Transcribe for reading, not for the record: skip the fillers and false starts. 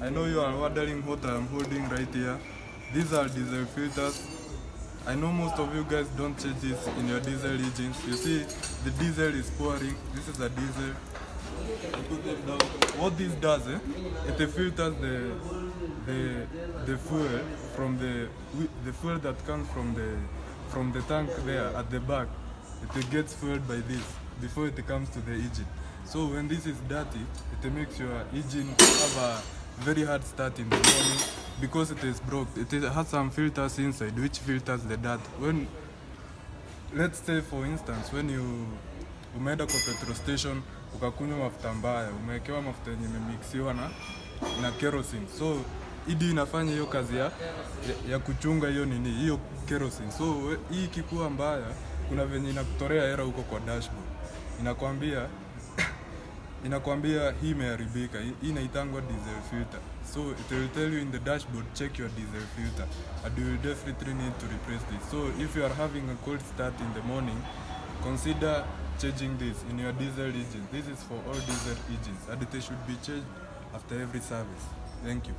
I know you are wondering what I am holding right here. These are diesel filters. I know most of you guys don't change this in your diesel engines. You see, the diesel is pouring. This is a diesel. I put them down. What this does, it filters the fuel from the fuel that comes from the tank there at the back. It gets fueled by this before it comes to the engine. So when this is dirty, it makes your engine have a very hard start in the morning because it is broke. It has some filters inside which filters the dirt. When, let's say for instance, when umeenda kwa petrol station ukakunywa mafuta mbaya, umewekewa mafuta yenye imemixiwa na kerosene. So hii inafanya hiyo kazi ya kuchunga hiyo hiyo kerosene. So hii ikikuwa mbaya, kuna venye inakutorea error huko kwa dashboard. Inakwambia hii imeharibika. Hii inaitangwa diesel filter. So it will tell you in the dashboard, check your diesel filter, and you will definitely need to replace this. So if you are having a cold start in the morning, consider changing this in your diesel engine. This is for all diesel engines, and it should be changed after every service. Thank you.